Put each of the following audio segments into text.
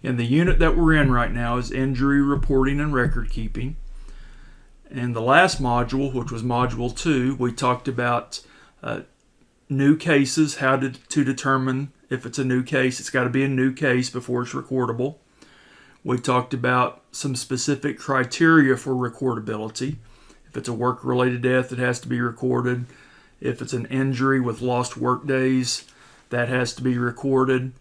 And the unit that we're in right now is injury reporting and record keeping. In the last module, which was module 2, we talked about new cases, how to determine if it's a new case. It's got to be a new case before it's recordable. We talked about some specific criteria for recordability. If it's a work-related death, it has to be recorded. If it's an injury with lost work days, that has to be recorded.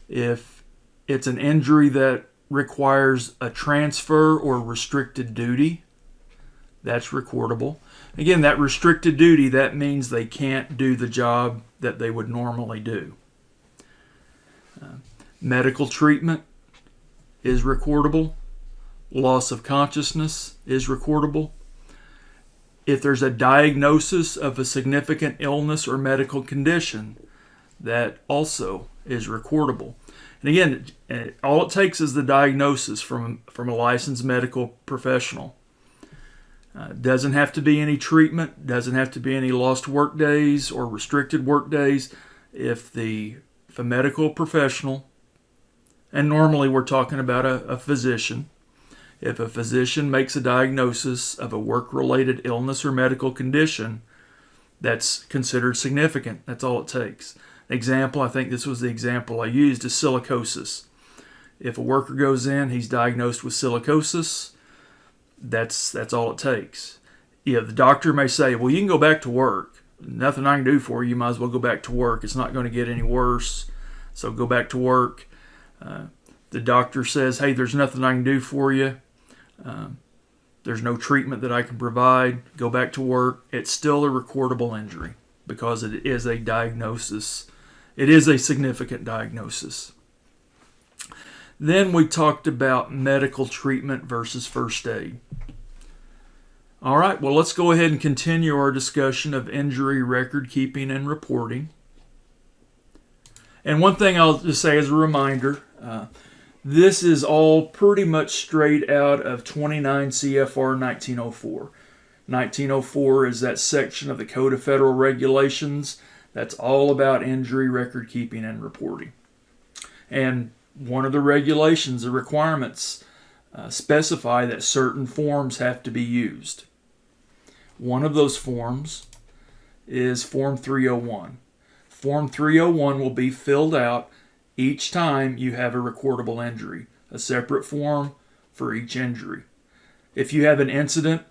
If it's an injury that requires a transfer or restricted duty, that's recordable. Again, that restricted duty, that means they can't do the job that they would normally do. Medical treatment is recordable. Loss of consciousness is recordable. If there's a diagnosis of a significant illness or medical condition, that also is recordable. And again, all it takes is the diagnosis from a licensed medical professional. Doesn't have to be any treatment, doesn't have to be any lost work days or restricted work days. If a medical professional, and normally we're talking about a physician, if a physician makes a diagnosis of a work-related illness or medical condition, that's considered significant. That's all it takes. Example, I think this was the example I used, is silicosis. If a worker goes in, he's diagnosed with silicosis, that's all it takes. Yeah, the doctor may say, well, you can go back to work. Nothing I can do for you. You might as well go back to work. It's not going to get any worse, so go back to work. The doctor says, hey, there's nothing I can do for you. There's no treatment that I can provide. Go back to work. It's still a recordable injury because it is a diagnosis. It is a significant diagnosis. Then we talked about medical treatment versus first aid. All right, well, let's go ahead and continue our discussion of injury record keeping and reporting. And one thing I'll just say as a reminder, this is all pretty much straight out of 29 CFR 1904. 1904 is that section of the Code of Federal Regulations that's all about injury record keeping and reporting. And one of the regulations, the requirements, specify that certain forms have to be used. One of those forms is Form 301. Form 301 will be filled out each time you have a recordable injury, a separate form for each injury. If you have an incident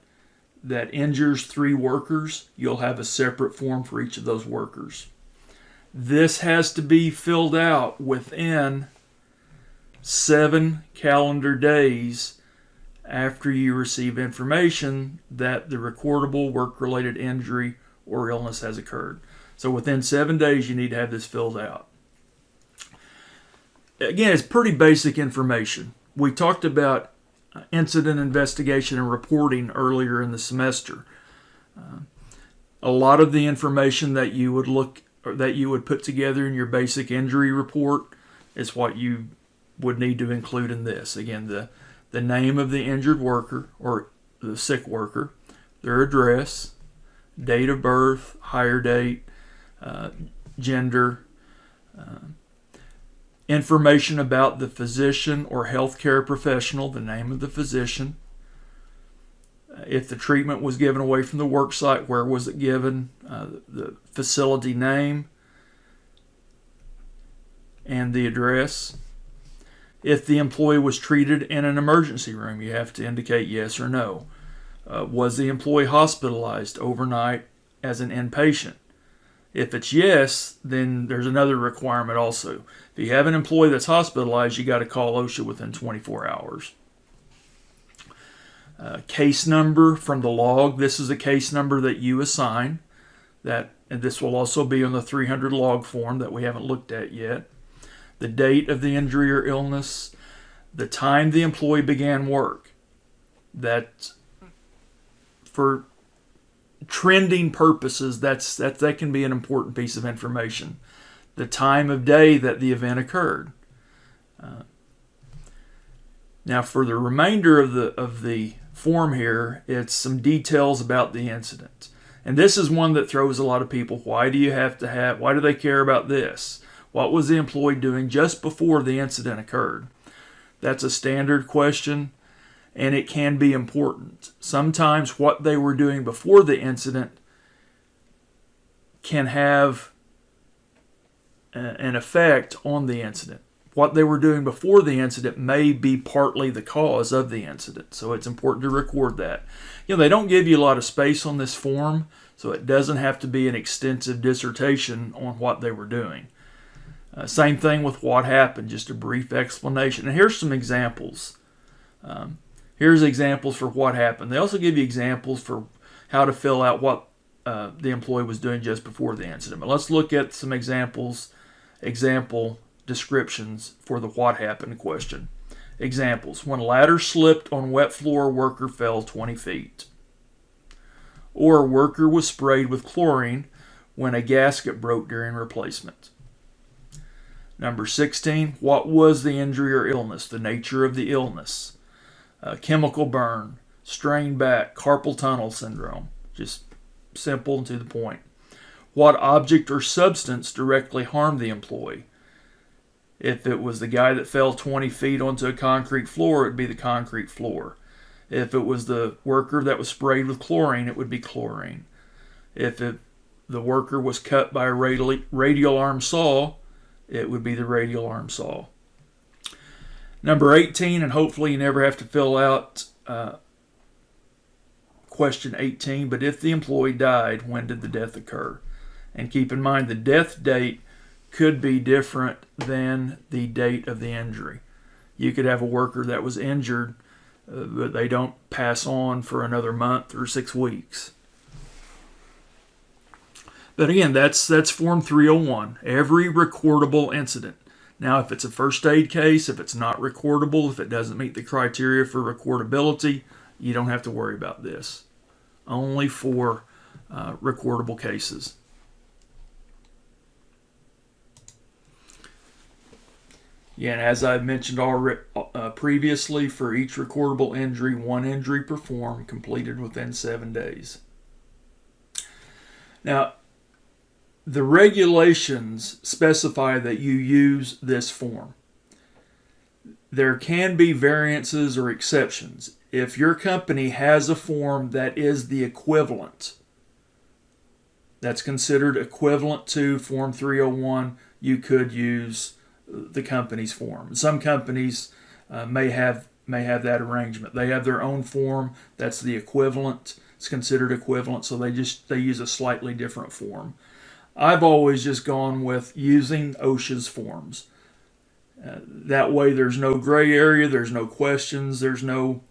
that injures 3 workers, you'll have a separate form for each of those workers. This has to be filled out within 7 calendar days after you receive information that the recordable work-related injury or illness has occurred. So within 7 days, you need to have this filled out. Again, it's pretty basic information. We talked about incident investigation and reporting earlier in the semester. A lot of the information that you would put together in your basic injury report is what you would need to include in this. Again, the name of the injured worker or the sick worker, their address, date of birth, hire date, gender, information about the physician or healthcare professional, the name of the physician. If the treatment was given away from the work site, where was it given, the facility name, and the address. If the employee was treated in an emergency room, you have to indicate yes or no. Was the employee hospitalized overnight as an inpatient? If it's yes, then there's another requirement also. If you have an employee that's hospitalized, you got to call OSHA within 24 hours. Case number from the log. This is a case number that you assign. And this will also be on the 300 log form that we haven't looked at yet. The date of the injury or illness. The time the employee began work. That for trending purposes, that can be an important piece of information. The time of day that the event occurred. Now, for the remainder of the form here, it's some details about the incident, and this is one that throws a lot of people. Why do they care about this? What was the employee doing just before the incident occurred? That's a standard question, and it can be important. Sometimes what they were doing before the incident can have an effect on the incident. What they were doing before the incident may be partly the cause of the incident, so it's important to record that. They don't give you a lot of space on this form, so it doesn't have to be an extensive dissertation on what they were doing. Same thing with what happened, just a brief explanation. And here's some examples. Here's examples for what happened. They also give you examples for how to fill out what the employee was doing just before the incident. But let's look at some example descriptions for the what happened question. Examples: when a ladder slipped on wet floor, worker fell 20 feet. Or worker was sprayed with chlorine when a gasket broke during replacement. Number 16, what was the injury or illness? The nature of the illness. Chemical burn, strained back, carpal tunnel syndrome. Just simple and to the point. What object or substance directly harmed the employee? If it was the guy that fell 20 feet onto a concrete floor, it would be the concrete floor. If it was the worker that was sprayed with chlorine, it would be chlorine. If the worker was cut by a radial arm saw, it would be the radial arm saw. Number 18, and hopefully you never have to fill out question 18, but if the employee died, when did the death occur? And keep in mind the death date could be different than the date of the injury. You could have a worker that was injured, but they don't pass on for another month or 6 weeks. But again, that's Form 301, every recordable incident. Now, if it's a first aid case, if it's not recordable, if it doesn't meet the criteria for recordability, you don't have to worry about this. Only for recordable cases. Yeah, and as I've mentioned already previously, for each recordable injury, one injury performed, completed within 7 days. Now, the regulations specify that you use this form. There can be variances or exceptions. If your company has a form that is the equivalent, that's considered equivalent to Form 301, you could use the company's form. Some companies may have that arrangement. They have their own form that's the equivalent. It's considered equivalent, so they use a slightly different form. I've always just gone with using OSHA's forms. That way there's no gray area, there's no questions, there's no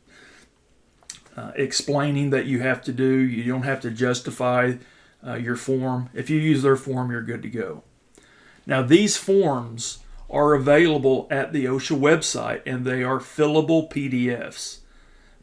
explaining that you have to do. You don't have to justify your form. If you use their form, you're good to go. Now, these forms are available at the OSHA website, and they are fillable PDFs,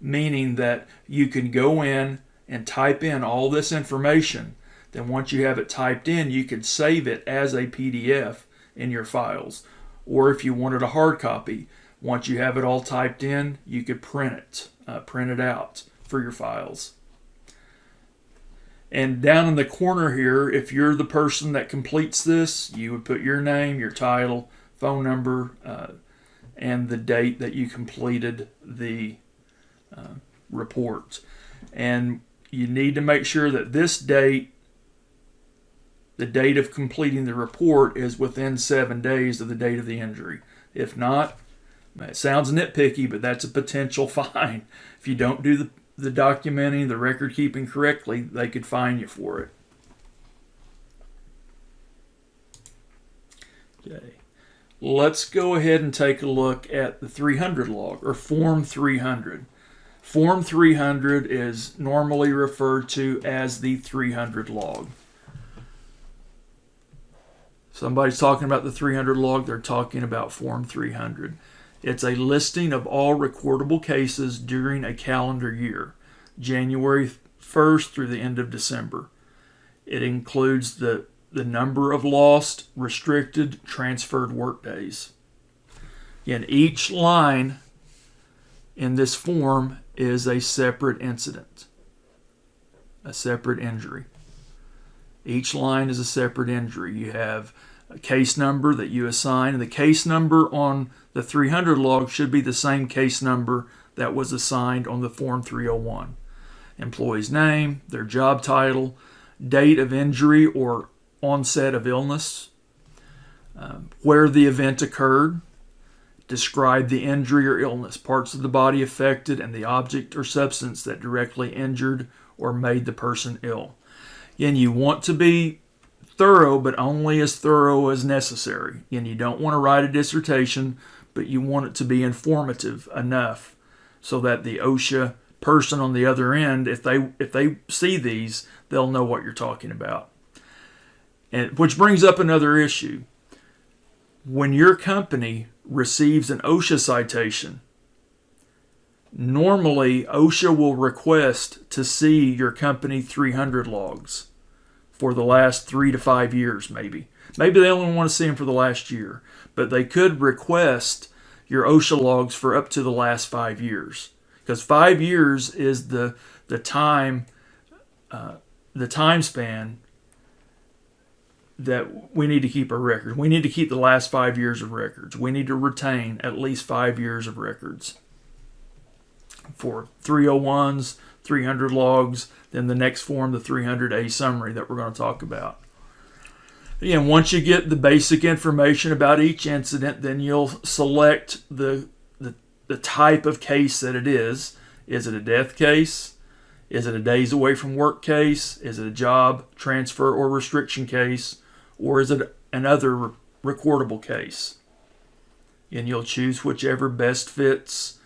meaning that you can go in and type in all this information. Then once you have it typed in, you can save it as a PDF in your files. Or if you wanted a hard copy, once you have it all typed in, you could print it out for your files. And down in the corner here, if you're the person that completes this, you would put your name, your title, phone number, and the date that you completed the report. And you need to make sure that this date, the date of completing the report, is within 7 days of the date of the injury. If not, it sounds nitpicky, but that's a potential fine. If you don't do the documenting, the record keeping correctly, they could fine you for it. Okay. Let's go ahead and take a look at the 300 log, or Form 300. Form 300 is normally referred to as the 300 log. Somebody's talking about the 300 log, they're talking about Form 300. It's a listing of all recordable cases during a calendar year, January 1st through the end of December. It includes the number of lost, restricted, transferred workdays. Again, each line in this form is a separate incident, a separate injury. Each line is a separate injury. You have a case number that you assign, and the case number on the 300 log should be the same case number that was assigned on the Form 301. Employee's name, their job title, date of injury or onset of illness, where the event occurred, describe the injury or illness, parts of the body affected, and the object or substance that directly injured or made the person ill. Again, you want to be thorough, but only as thorough as necessary. And you don't want to write a dissertation, but you want it to be informative enough so that the OSHA person on the other end, if they see these, they'll know what you're talking about. And which brings up another issue. When your company receives an OSHA citation, normally OSHA will request to see your company 300 logs for the last 3 to 5 years, maybe. Maybe they only want to see them for the last year, but they could request your OSHA logs for up to the last 5 years, because 5 years is the time span that we need to keep a record. We need to keep the last 5 years of records. We need to retain at least 5 years of records for 301s, 300 logs, then the next form, the 300A summary that we're going to talk about. Again, once you get the basic information about each incident, then you'll select the type of case that it is. Is it a death case? Is it a days away from work case? Is it a job transfer or restriction case? Or is it another recordable case? And you'll choose whichever best fits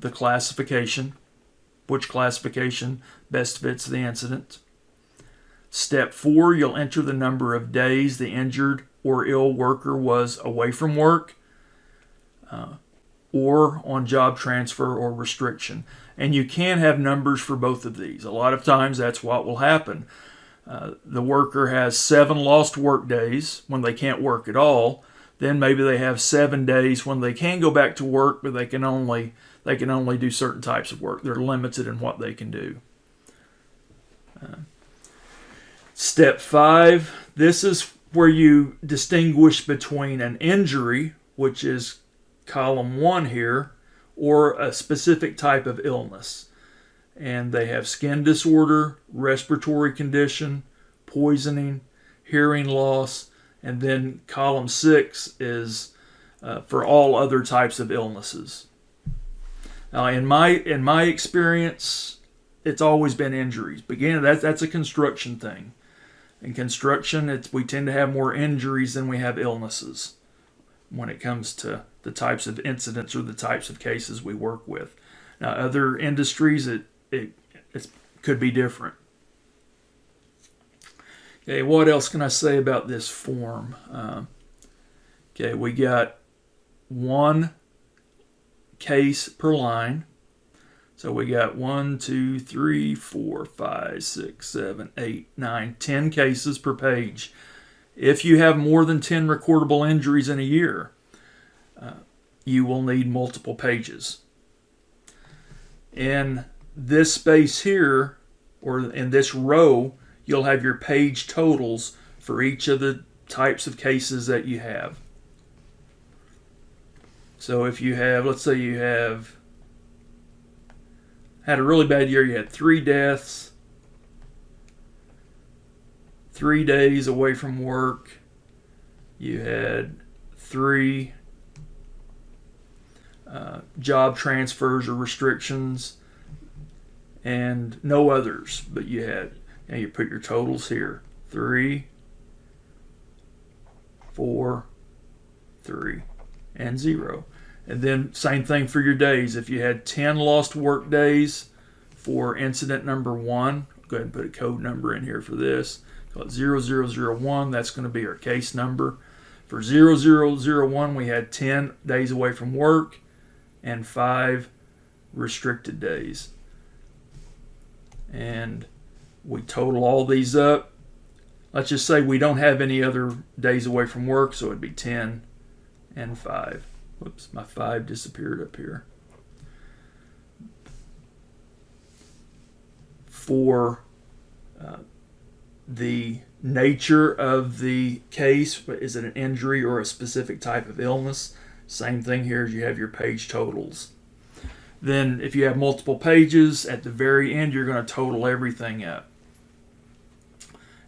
the classification, which classification best fits the incident. Step 4, you'll enter the number of days the injured or ill worker was away from work or on job transfer or restriction. And you can have numbers for both of these. A lot of times that's what will happen. The worker has 7 lost work days when they can't work at all. Then maybe they have 7 days when they can go back to work, but they can only do certain types of work. They're limited in what they can do. Step 5, this is where you distinguish between an injury, which is column 1 here, or a specific type of illness. And they have skin disorder, respiratory condition, poisoning, hearing loss, and then column 6 is for all other types of illnesses. Now, in my experience, it's always been injuries. But again, that's a construction thing. In construction, we tend to have more injuries than we have illnesses when it comes to the types of incidents or the types of cases we work with. Now, other industries, it could be different. Okay, what else can I say about this form? Okay, we got 1 case per line. So we got 1, 2, 3, 4, 5, 6, 7, 8, 9, 10 cases per page. If you have more than 10 recordable injuries in a year, you will need multiple pages. In this space here, or in this row, you'll have your page totals for each of the types of cases that you have. So if you have, let's say you had a really bad year, you had 3 deaths, 3 days away from work, you had 3 job transfers or restrictions, and no others, but you put your totals here: 3, 4, 3, and 0. And then same thing for your days. If you had 10 lost work days for incident number 1, go ahead and put a code number in here for this. Call it 0001. That's going to be our case number. For 0001, we had 10 days away from work and 5 restricted days. And we total all these up. Let's just say we don't have any other days away from work, so it'd be 10 and 5. Whoops, my 5 disappeared up here. For the nature of the case. Is it an injury or a specific type of illness? Same thing here as you have your page totals. Then if you have multiple pages, at the very end you're going to total everything up.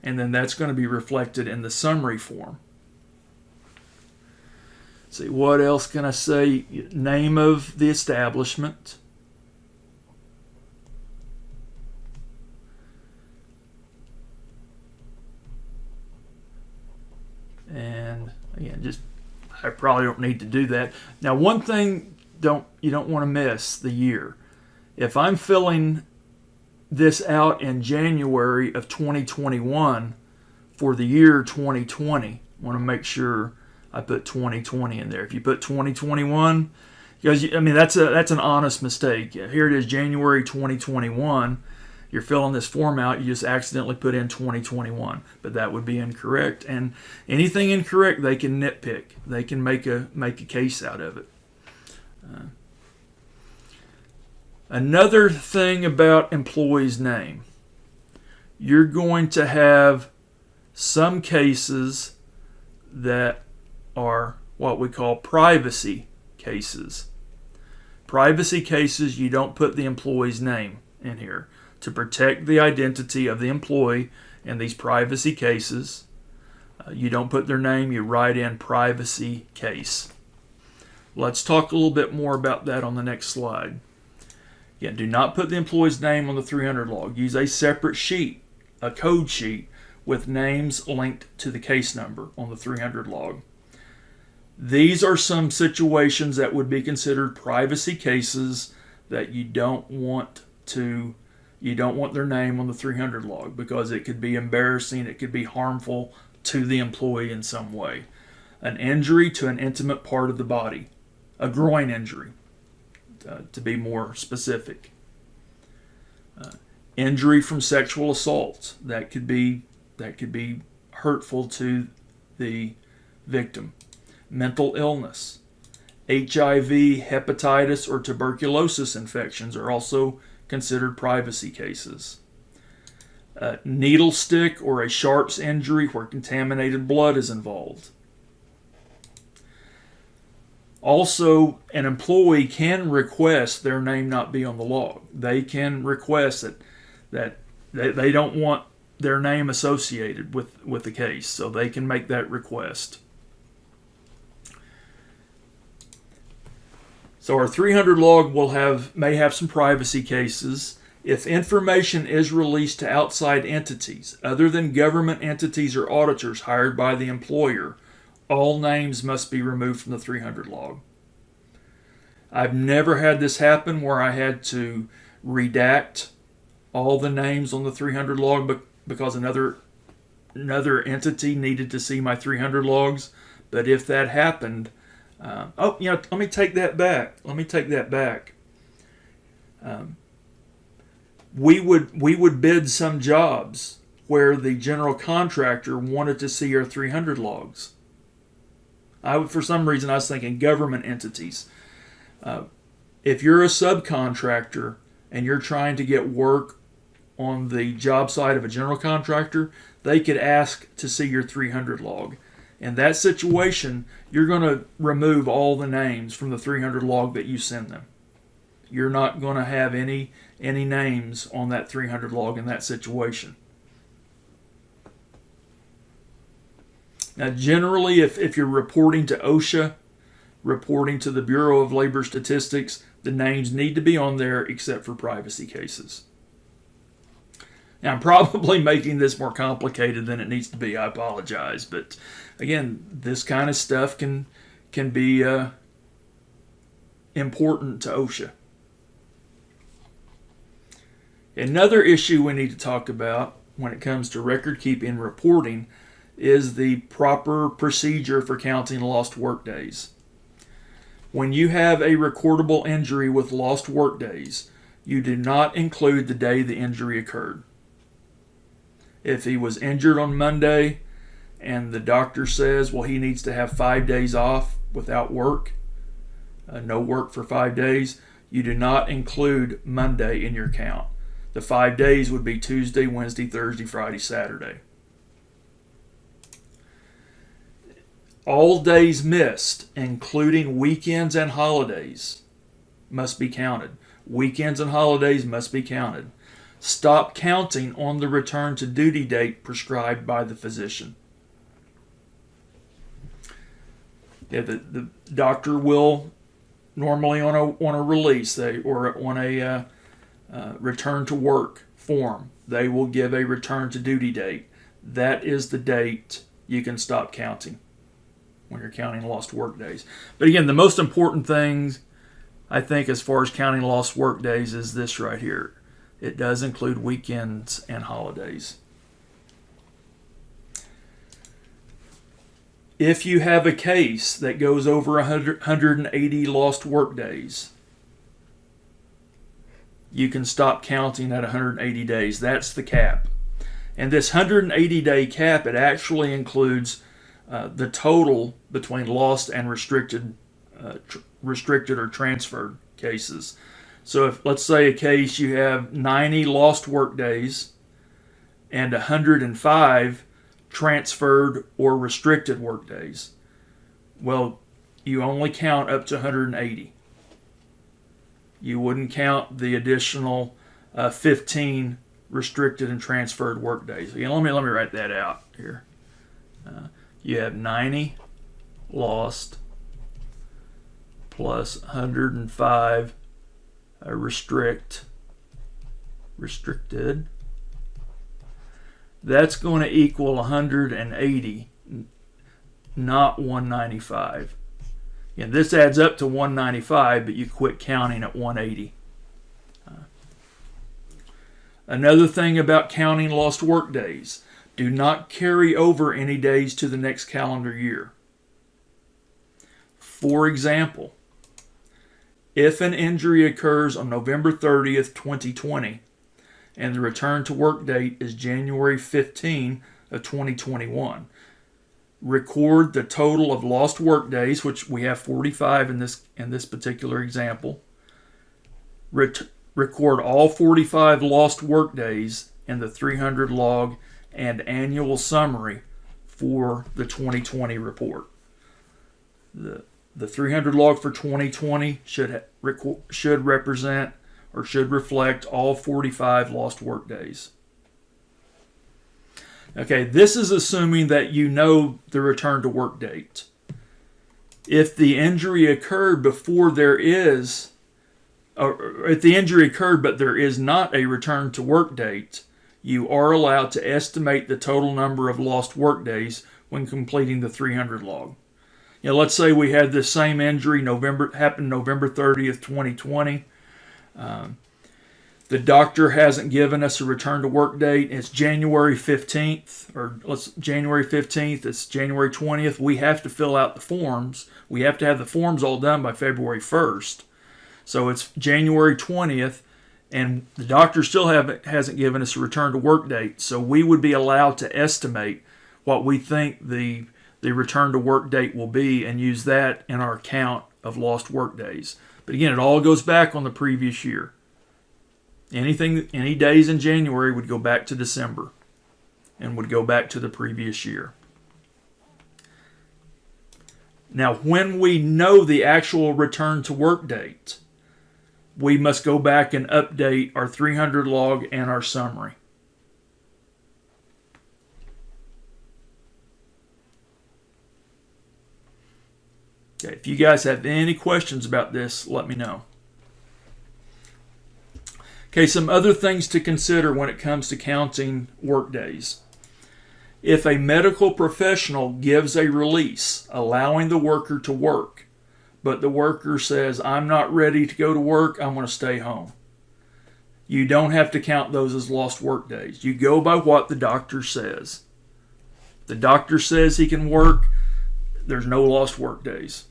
And then that's going to be reflected in the summary form. See, what else can I say? Name of the establishment. And again, I probably don't need to do that. Now, one thing you don't want to miss: the year. If I'm filling this out in January of 2021 for the year 2020, I want to make sure I put 2020 in there. If you put 2021, because that's an honest mistake. Here it is, January 2021. You're filling this form out, you just accidentally put in 2021, but that would be incorrect. And anything incorrect, they can nitpick. They can make a case out of it. Another thing about employee's name, you're going to have some cases that are what we call privacy cases. Privacy cases, you don't put the employee's name in here. To protect the identity of the employee in these privacy cases, you don't put their name, you write in privacy case. Let's talk a little bit more about that on the next slide. Again, do not put the employee's name on the 300 log. Use a separate sheet, a code sheet, with names linked to the case number on the 300 log. These are some situations that would be considered privacy cases that you don't want their name on the 300 log, because it could be embarrassing, it could be harmful to the employee in some way. An injury to an intimate part of the body, a groin injury, to be more specific. Injury from sexual assault, that could be hurtful to the victim. Mental illness, HIV, hepatitis, or tuberculosis infections are also considered privacy cases. A needle stick or a sharps injury where contaminated blood is involved. Also, an employee can request their name not be on the log. They can request that they don't want their name associated with the case, so they can make that request. So our 300 log may have some privacy cases. If information is released to outside entities, other than government entities or auditors hired by the employer, all names must be removed from the 300 log. I've never had this happen where I had to redact all the names on the 300 log because another entity needed to see my 300 logs. But if that happened, let me take that back. We would bid some jobs where the general contractor wanted to see our 300 logs. For some reason, I was thinking government entities. If you're a subcontractor and you're trying to get work on the job site of a general contractor, they could ask to see your 300 log. In that situation, you're going to remove all the names from the 300 log that you send them. You're not going to have any names on that 300 log in that situation. Now, generally, if you're reporting to OSHA, reporting to the Bureau of Labor Statistics, the names need to be on there except for privacy cases. Now, I'm probably making this more complicated than it needs to be. I apologize. But again, this kind of stuff can be important to OSHA. Another issue we need to talk about when it comes to record keeping and reporting is the proper procedure for counting lost work days. When you have a recordable injury with lost work days, you do not include the day the injury occurred. If he was injured on Monday and the doctor says, well, he needs to have 5 days off without work, no work for 5 days, you do not include Monday in your count. The 5 days would be Tuesday, Wednesday, Thursday, Friday, Saturday. All days missed, including weekends and holidays, must be counted. Weekends and holidays must be counted. Stop counting on the return to duty date prescribed by the physician. Yeah, the doctor will normally on a release or on a return to work form, they will give a return to duty date. That is the date you can stop counting when you're counting lost work days. But again, the most important things I think as far as counting lost work days is this right here. It does include weekends and holidays. If you have a case that goes over 180 lost work days, you can stop counting at 180 days. That's the cap. And this 180-day cap, it actually includes the total between lost and restricted or transferred cases. So if, let's say, a case you have 90 lost work days and 105 transferred or restricted work days, well, you only count up to 180. You wouldn't count the additional 15 restricted and transferred work days. Again, let me write that out here. You have 90 lost plus 105 restricted. That's going to equal 180, not 195. And this adds up to 195, but you quit counting at 180. Another thing about counting lost work days, do not carry over any days to the next calendar year. For example, if an injury occurs on November 30th, 2020, and the return to work date is January 15 of 2021, record the total of lost work days, which we have 45 in this particular example. Record all 45 lost work days in the 300 log and annual summary for the 2020 report. The 300 log for 2020 should represent or should reflect all 45 lost work days. Okay, this is assuming that you know the return to work date. If the injury occurred before there is, or if the injury occurred but there is not a return to work date, you are allowed to estimate the total number of lost work days when completing the 300 log. You know, let's say we had this same injury happened November 30th, 2020. The doctor hasn't given us a return to work date. It's January 15th, January 15th. It's January 20th. We have to fill out the forms. We have to have the forms all done by February 1st. So it's January 20th, and the doctor still hasn't given us a return to work date. So we would be allowed to estimate what we think the return to work date will be and use that in our count of lost work days. But again, it all goes back on the previous year. Any days in January would go back to December and would go back to the previous year. Now, when we know the actual return to work date, we must go back and update our 300 log and our summary. Okay, if you guys have any questions about this, let me know. Okay, some other things to consider when it comes to counting work days. If a medical professional gives a release allowing the worker to work, but the worker says, I'm not ready to go to work, I'm going to stay home, you don't have to count those as lost work days. You go by what the doctor says. The doctor says he can work, there's no lost work days.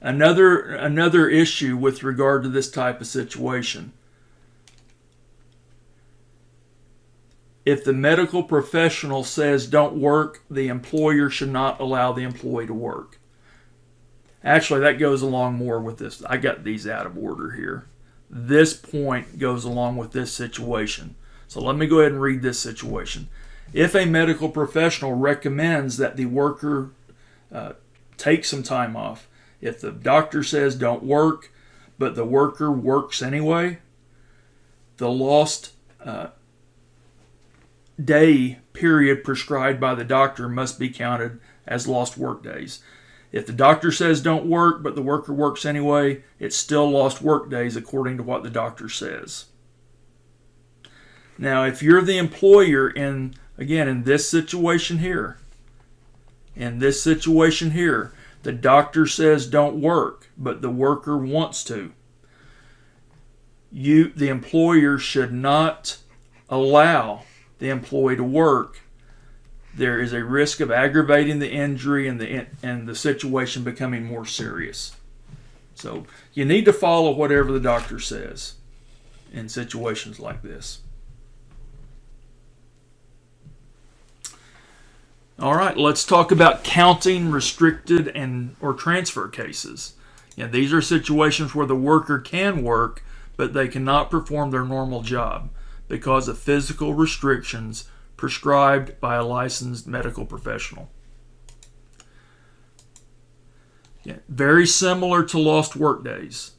Another issue with regard to this type of situation. If the medical professional says don't work, the employer should not allow the employee to work. Actually, that goes along more with this. I got these out of order here. This point goes along with this situation. So let me go ahead and read this situation. If a medical professional recommends that the worker take some time off, if the doctor says don't work, but the worker works anyway, the lost day period prescribed by the doctor must be counted as lost work days. If the doctor says don't work, but the worker works anyway, it's still lost work days according to what the doctor says. Now, if you're the employer in this situation here, the doctor says don't work, but the worker wants to, the employer should not allow the employee to work. There is a risk of aggravating the injury and the situation becoming more serious. So you need to follow whatever the doctor says in situations like this. All right, let's talk about counting restricted or transfer cases. These are situations where the worker can work, but they cannot perform their normal job because of physical restrictions prescribed by a licensed medical professional. Very similar to lost work days.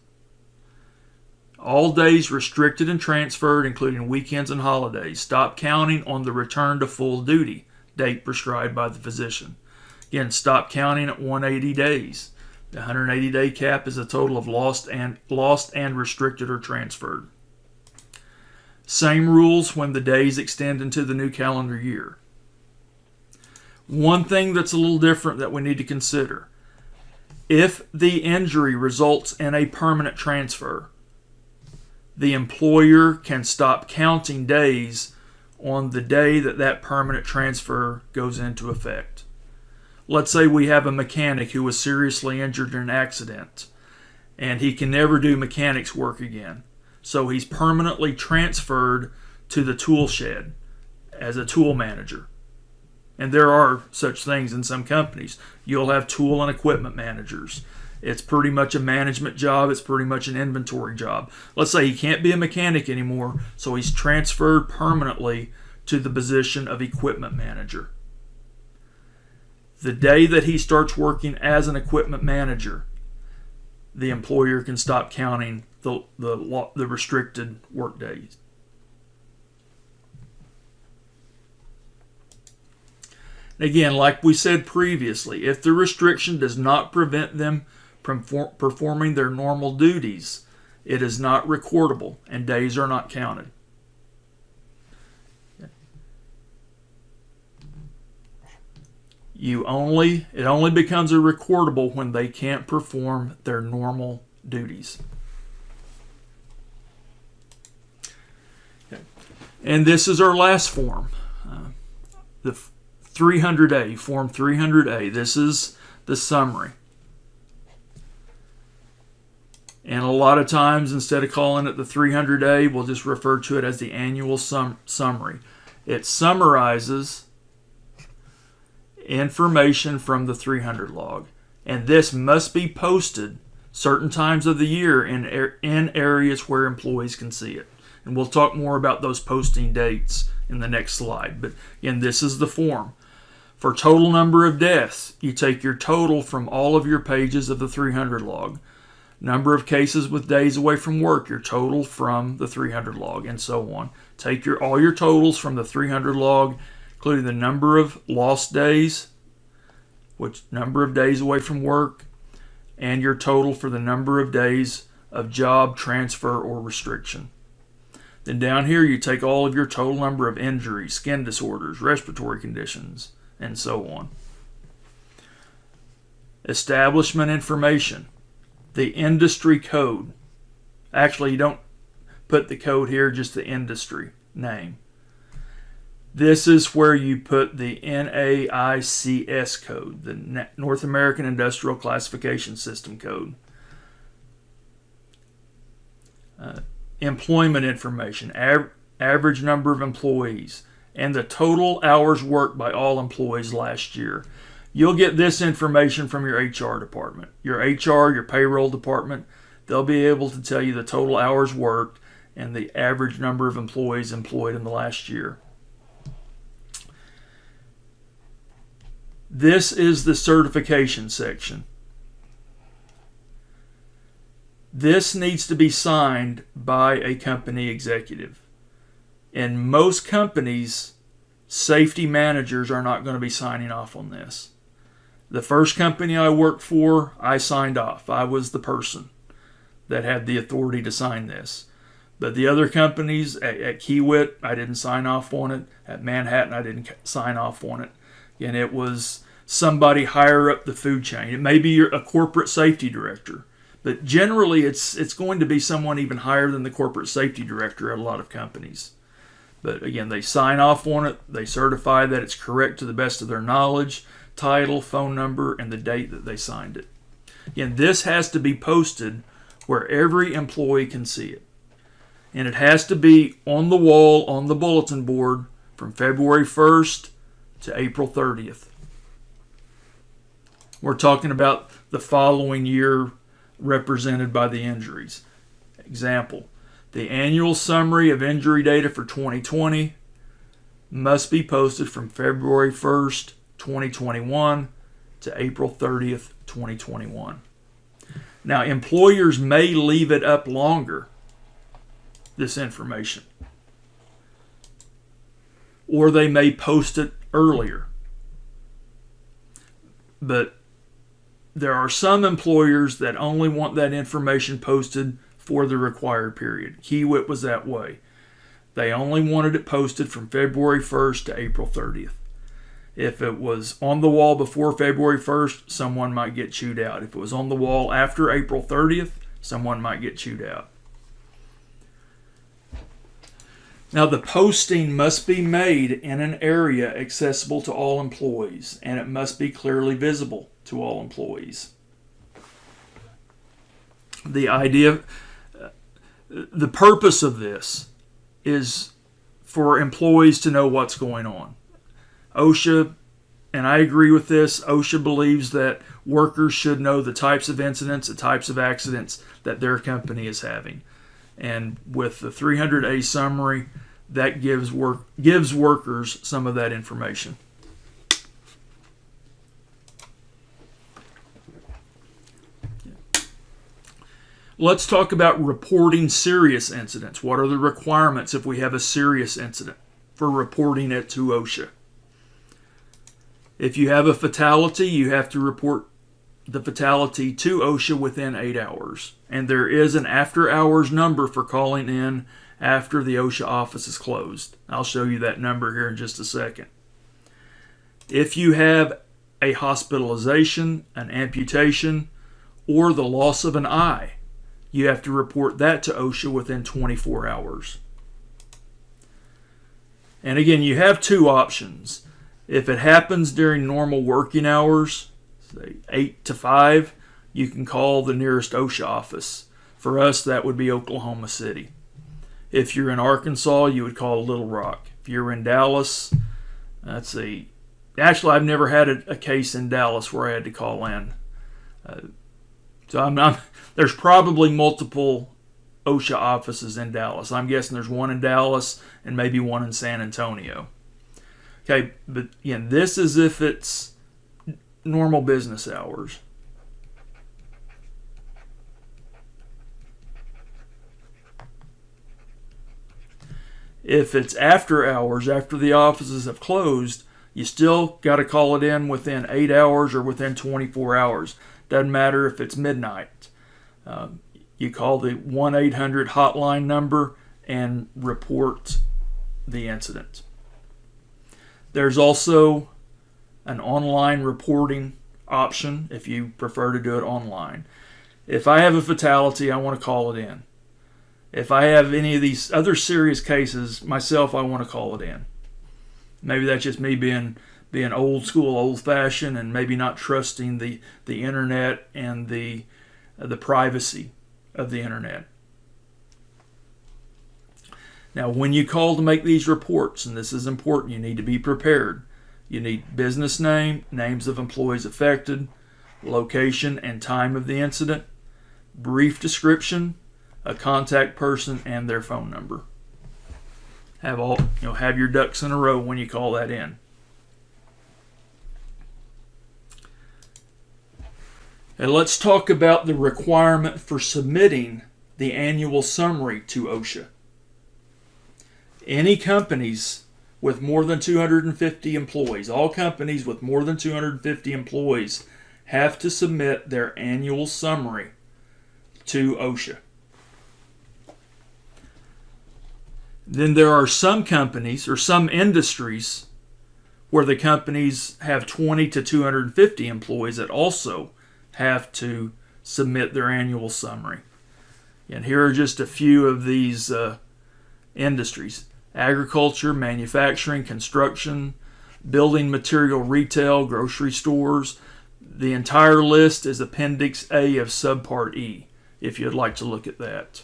All days restricted and transferred, including weekends and holidays, stop counting on the return to full duty date prescribed by the physician. Again, stop counting at 180 days. The 180-day cap is a total of lost and restricted or transferred. Same rules when the days extend into the new calendar year. One thing that's a little different that we need to consider: if the injury results in a permanent transfer, the employer can stop counting days on the day that permanent transfer goes into effect. Let's say we have a mechanic who was seriously injured in an accident, and he can never do mechanics work again. So he's permanently transferred to the tool shed as a tool manager. And there are such things in some companies. You'll have tool and equipment managers. It's pretty much a management job. It's pretty much an inventory job. Let's say he can't be a mechanic anymore, so he's transferred permanently to the position of equipment manager. The day that he starts working as an equipment manager, the employer can stop counting the restricted work days. Again, like we said previously, if the restriction does not prevent them from performing their normal duties, it is not recordable and days are not counted. It only becomes a recordable when they can't perform their normal duties. Okay. And this is our last form, the 300A, Form 300A. This is the summary. And a lot of times, instead of calling it the 300A, we'll just refer to it as the annual summary. It summarizes information from the 300 log, and this must be posted certain times of the year in areas where employees can see it. And we'll talk more about those posting dates in the next slide. But again, this is the form. For total number of deaths, you take your total from all of your pages of the 300 log. Number of cases with days away from work, your total from the 300 log, and so on. Take all your totals from the 300 log, including the number of lost days, which number of days away from work, and your total for the number of days of job transfer or restriction. Then down here you take all of your total number of injuries, skin disorders, respiratory conditions, and so on. Establishment information, the industry code. Actually, you don't put the code here, just the industry name. This is where you put the NAICS code, the North American Industrial Classification System code. Employment information, average number of employees, and the total hours worked by all employees last year. You'll get this information from your HR department. Your HR, your payroll department, they'll be able to tell you the total hours worked and the average number of employees employed in the last year. This is the certification section. This needs to be signed by a company executive. In most companies, safety managers are not going to be signing off on this. The first company I worked for, I signed off. I was the person that had the authority to sign this. But the other companies, at Kiewit, I didn't sign off on it. At Manhattan, I didn't sign off on it. And it was somebody higher up the food chain. It may be a corporate safety director. But generally, it's going to be someone even higher than the corporate safety director at a lot of companies. But again, they sign off on it. They certify that it's correct to the best of their knowledge, title, phone number, and the date that they signed it. Again, this has to be posted where every employee can see it. And it has to be on the wall, on the bulletin board, from February 1st to April 30th. We're talking about the following year represented by the injuries. Example, the annual summary of injury data for 2020 must be posted from February 1st, 2021 to April 30th, 2021. Now, employers may leave it up longer, this information, or they may post it earlier. But there are some employers that only want that information posted for the required period. Kiewit was that way. They only wanted it posted from February 1st to April 30th. If it was on the wall before February 1st, someone might get chewed out. If it was on the wall after April 30th, someone might get chewed out. Now, the posting must be made in an area accessible to all employees, and it must be clearly visible to all employees. The purpose of this is for employees to know what's going on. OSHA, and I agree with this, OSHA believes that workers should know the types of incidents, the types of accidents that their company is having. And with the 300A summary, that gives workers some of that information. Let's talk about reporting serious incidents. What are the requirements if we have a serious incident for reporting it to OSHA? If you have a fatality, you have to report the fatality to OSHA within 8 hours. And there is an after-hours number for calling in after the OSHA office is closed. I'll show you that number here in just a second. If you have a hospitalization, an amputation, or the loss of an eye, you have to report that to OSHA within 24 hours. And again, you have two options. If it happens during normal working hours, say 8 to 5, you can call the nearest OSHA office. For us, that would be Oklahoma City. If you're in Arkansas, you would call Little Rock. If you're in Dallas, actually, I've never had a case in Dallas where I had to call in. There's probably multiple OSHA offices in Dallas. I'm guessing there's one in Dallas and maybe one in San Antonio. Okay, but again, this is if it's normal business hours. If it's after hours, after the offices have closed, you still got to call it in within 8 hours or within 24 hours. Doesn't matter if it's midnight. You call the 1-800 hotline number and report the incident. There's also an online reporting option if you prefer to do it online. If I have a fatality, I want to call it in. If I have any of these other serious cases myself, I want to call it in. Maybe that's just me being old school, old fashioned, and maybe not trusting the internet and the privacy of the internet. Now, when you call to make these reports, and this is important, you need to be prepared. You need business name, names of employees affected, location and time of the incident, brief description, a contact person, and their phone number. Have your ducks in a row when you call that in. And let's talk about the requirement for submitting the annual summary to OSHA. Any companies with more than 250 employees, all companies with more than 250 employees have to submit their annual summary to OSHA. Then there are some companies or some industries where the companies have 20 to 250 employees that also have to submit their annual summary. And here are just a few of these industries: agriculture, manufacturing, construction, building material retail, grocery stores. The entire list is Appendix A of Subpart E, if you'd like to look at that.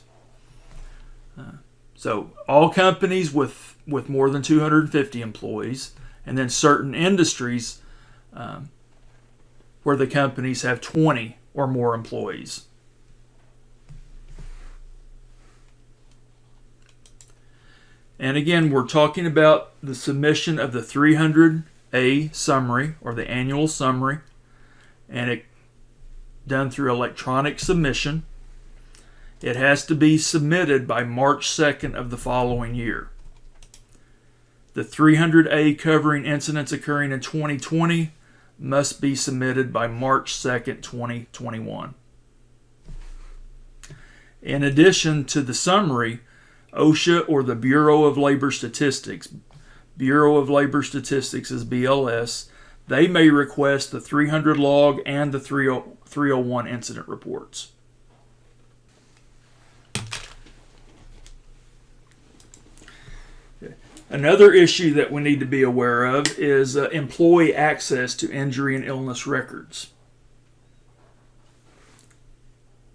So all companies with more than 250 employees, and then certain industries where the companies have 20 or more employees. And again, we're talking about the submission of the 300A summary, or the annual summary, and it done through electronic submission. It has to be submitted by March 2nd of the following year. The 300A covering incidents occurring in 2020 must be submitted by March 2nd, 2021. In addition to the summary, OSHA, or the Bureau of Labor Statistics, Bureau of Labor Statistics is BLS, they may request the 300 log and the 301 incident reports. Another issue that we need to be aware of is employee access to injury and illness records.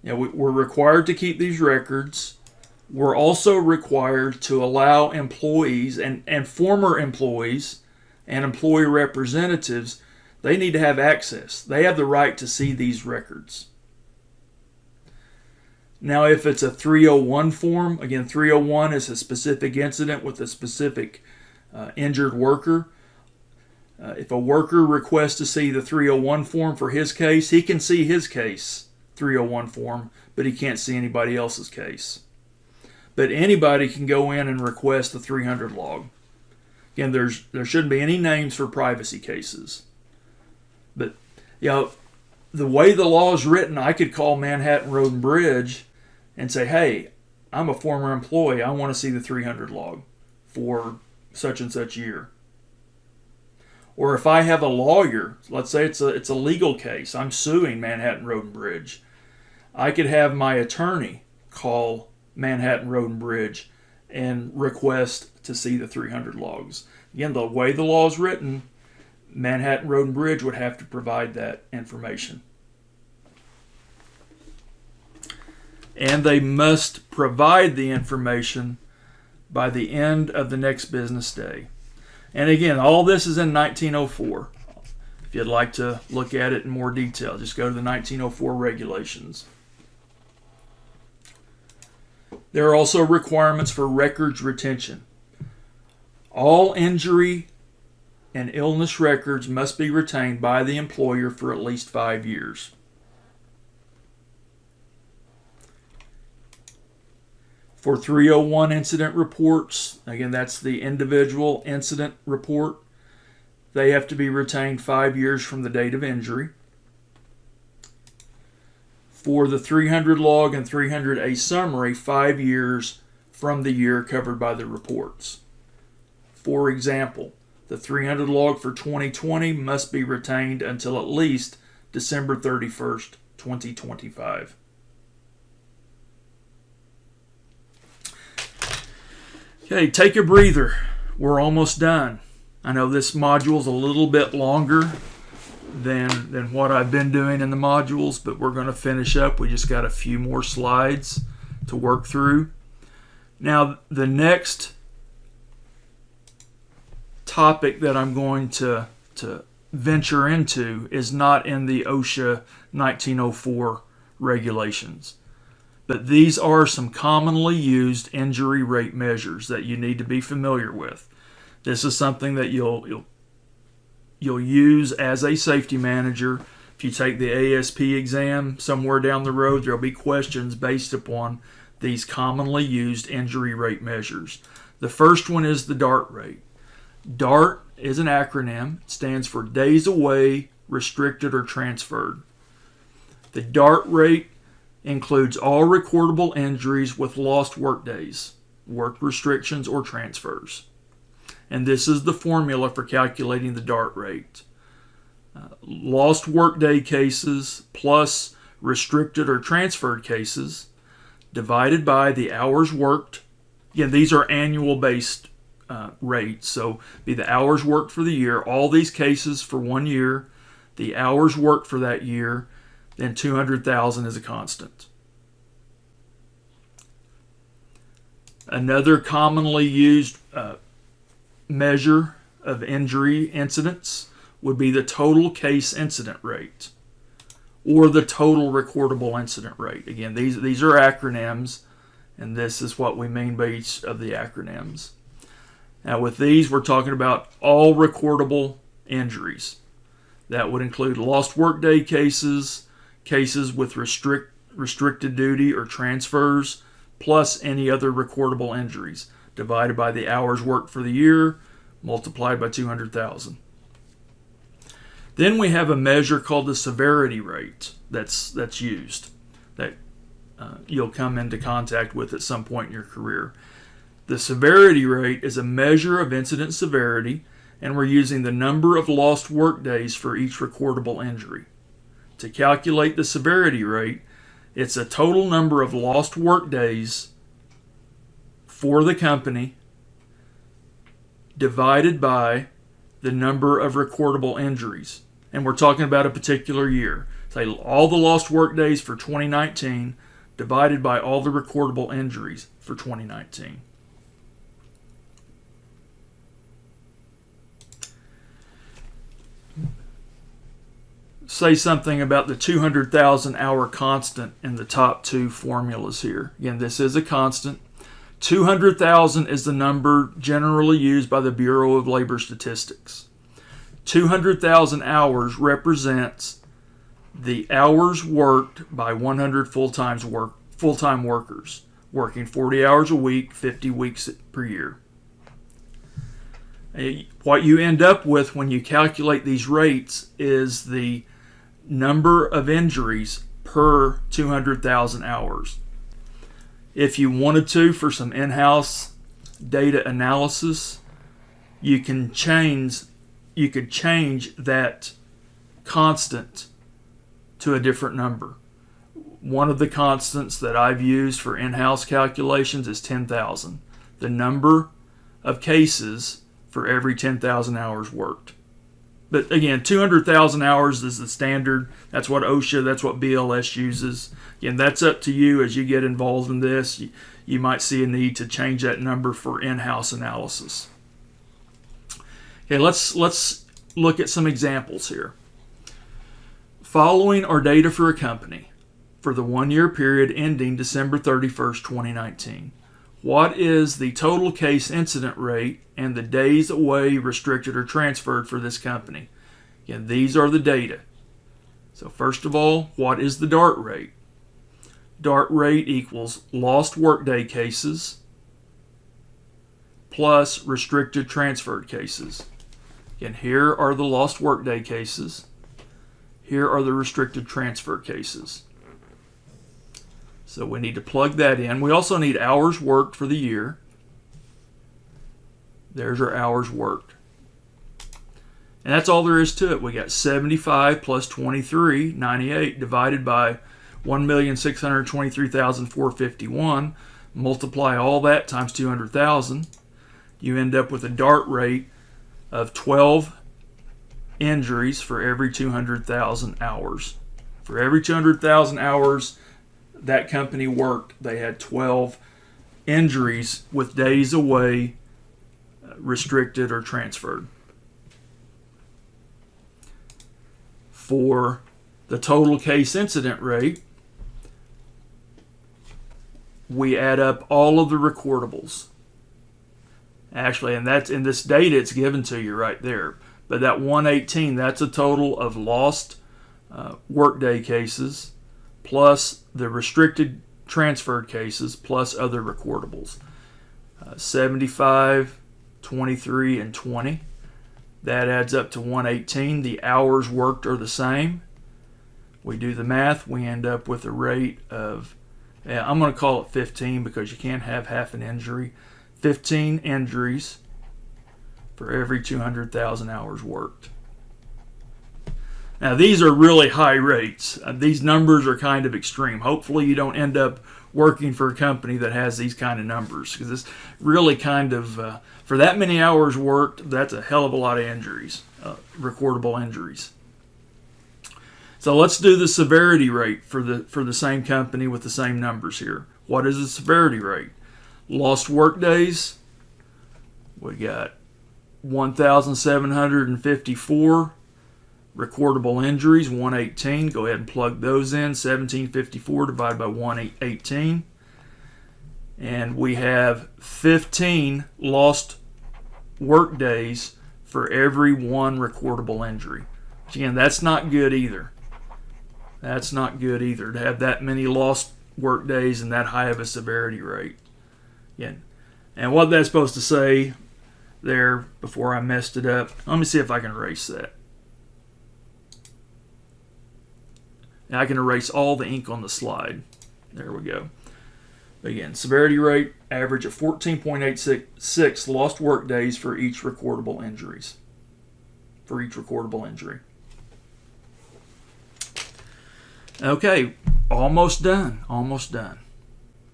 We're required to keep these records. We're also required to allow employees and former employees and employee representatives, they need to have access. They have the right to see these records. Now, if it's a 301 form, again, 301 is a specific incident with a specific injured worker. If a worker requests to see the 301 form for his case, he can see his case 301 form, but he can't see anybody else's case. But anybody can go in and request the 300 log. Again, there shouldn't be any names for privacy cases. But the way the law is written, I could call Manhattan Road and Bridge and say, hey, I'm a former employee. I want to see the 300 log for such and such year. Or if I have a lawyer, let's say it's a legal case, I'm suing Manhattan Road and Bridge, I could have my attorney call Manhattan Road and Bridge and request to see the 300 logs. Again, the way the law is written, Manhattan Road and Bridge would have to provide that information. And they must provide the information by the end of the next business day. And again, all this is in 1904. If you'd like to look at it in more detail, just go to the 1904 regulations. There are also requirements for records retention. All injury and illness records must be retained by the employer for at least 5 years. For 301 incident reports, again, that's the individual incident report, they have to be retained 5 years from the date of injury. For the 300 log and 300A summary, 5 years from the year covered by the reports. For example, the 300 log for 2020 must be retained until at least December 31st, 2025. Okay, take a breather. We're almost done. I know this module's a little bit longer than what I've been doing in the modules, but we're going to finish up. We just got a few more slides to work through. Now, the next topic that I'm going to venture into is not in the OSHA 1904 regulations. But these are some commonly used injury rate measures that you need to be familiar with. This is something that you'll use as a safety manager. If If you take the ASP exam somewhere down the road, there'll be questions based upon these commonly used injury rate measures. The first one is the DART rate. DART is an acronym. It stands for days away, restricted, or transferred. The DART rate includes all recordable injuries with lost work days, work restrictions, or transfers. And this is the formula for calculating the DART rate. Lost workday cases plus restricted or transferred cases divided by the hours worked. Again, these are annual based rates, so be the hours worked for the year, all these cases for 1 year, the hours worked for that year, then 200,000 is a constant. Another commonly used measure of injury incidents would be the total case incident rate or the total recordable incident rate. Again, these are acronyms, and this is what we mean by each of the acronyms. Now with these, we're talking about all recordable injuries. That would include lost workday cases, cases with restricted duty or transfers, plus any other recordable injuries, divided by the hours worked for the year, multiplied by 200,000. Then we have a measure called the severity rate that's used, that you'll come into contact with at some point in your career. The severity rate is a measure of incident severity, and we're using the number of lost work days for each recordable injury. To calculate the severity rate, it's a total number of lost work days for the company divided by the number of recordable injuries. And we're talking about a particular year. Say all the lost work days for 2019 divided by all the recordable injuries for 2019. Say something about the 200,000 hour constant in the top two formulas here. Again, this is a constant. 200,000 is the number generally used by the Bureau of Labor Statistics. 200,000 hours represents the hours worked by 100 full-time workers, working 40 hours a week, 50 weeks per year. What you end up with when you calculate these rates is the number of injuries per 200,000 hours. If you wanted to, for some in-house data analysis, you could change that constant to a different number. One of the constants that I've used for in-house calculations is 10,000, the number of cases for every 10,000 hours worked. But again, 200,000 hours is the standard. That's what OSHA, that's what BLS uses. Again, that's up to you as you get involved in this. You might see a need to change that number for in-house analysis. Okay, let's look at some examples here. Following are data for a company for the 1 year period ending December 31st, 2019. What is the total case incident rate and the days away, restricted, or transferred for this company? Again, these are the data. So first of all, what is the DART rate? DART rate equals lost workday cases plus restricted transferred cases. Again, here are the lost workday cases. Here are the restricted transfer cases. So we need to plug that in. We also need hours worked for the year. There's our hours worked. And that's all there is to it. We got 75 plus 23, 98, divided by 1,623,451. Multiply all that times 200,000. You end up with a DART rate of 12 injuries for every 200,000 hours. For every 200,000 hours that company worked, they had 12 injuries with days away, restricted, or transferred. For the total case incident rate, we add up all of the recordables. Actually, and that's in this data, it's given to you right there. But that 118, that's a total of lost Workday cases, plus the restricted transferred cases, plus other recordables. 75, 23, and 20. That adds up to 118. The hours worked are the same. We do the math, we end up with a rate of, I'm going to call it 15 because you can't have half an injury. 15 injuries for every 200,000 hours worked. Now, these are really high rates. These numbers are kind of extreme. Hopefully you don't end up working for a company that has these kind of numbers, because it's really kind of, for that many hours worked, that's a hell of a lot of injuries, recordable injuries. So let's do the severity rate for the same company with the same numbers here. What is the severity rate? Lost work days, we got 1,754. Recordable injuries, 118. Go ahead and plug those in. 1,754 divided by 118. And we have 15 lost work days for every one recordable injury. Again, that's not good either. That's not good either to have that many lost work days and that high of a severity rate. Again, and what that's supposed to say there before I messed it up, let me see if I can erase that. Now I can erase all the ink on the slide. There we go. Again, severity rate, average of 14.86 lost work days for each recordable injuries. For each recordable injury. Okay, almost done. Almost done.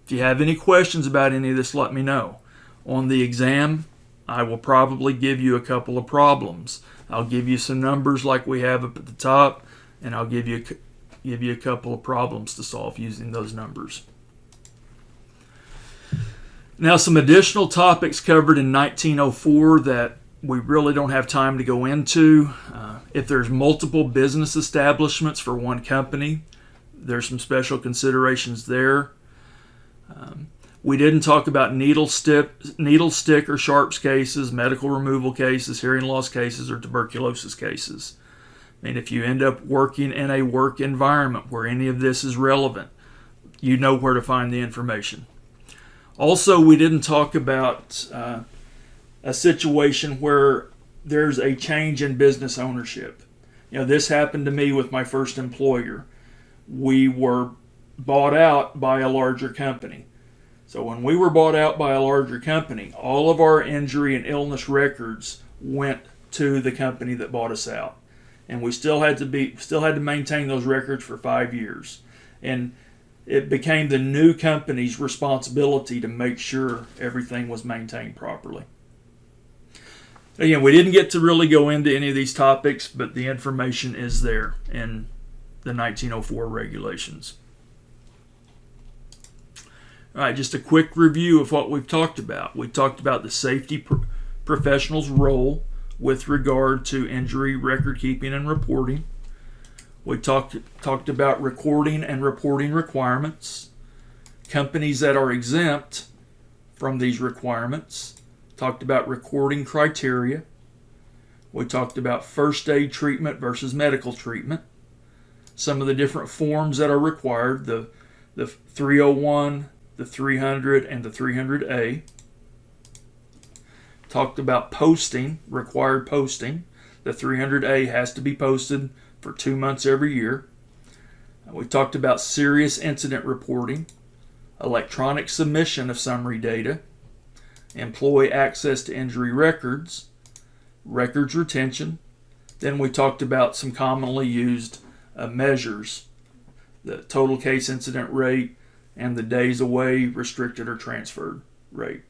If you have any questions about any of this, let me know. On the exam, I will probably give you a couple of problems. I'll give you some numbers like we have up at the top, and I'll give you a couple of problems to solve using those numbers. Now, some additional topics covered in 1904 that we really don't have time to go into. If there's multiple business establishments for one company, there's some special considerations there. We didn't talk about needle stick or sharps cases, medical removal cases, hearing loss cases, or tuberculosis cases. I mean, if you end up working in a work environment where any of this is relevant, you know where to find the information. Also, we didn't talk about a situation where there's a change in business ownership. You know, this happened to me with my first employer. We were bought out by a larger company. So when we were bought out by a larger company, all of our injury and illness records went to the company that bought us out. And we still had to maintain those records for 5 years. And it became the new company's responsibility to make sure everything was maintained properly. Again, we didn't get to really go into any of these topics, but the information is there in the 1904 regulations. All right, just a quick review of what we've talked about. We talked about the safety professional's role with regard to injury record keeping and reporting. We talked about recording and reporting requirements, companies that are exempt from these requirements. Talked about recording criteria. We talked about first aid treatment versus medical treatment. Some of the different forms that are required, the 301, the 300, and the 300A. Talked about posting, required posting. The 300A has to be posted for 2 months every year. We talked about serious incident reporting, electronic submission of summary data, employee access to injury records, records retention. Then we talked about some commonly used measures, the total case incident rate and the days away restricted or transferred rate.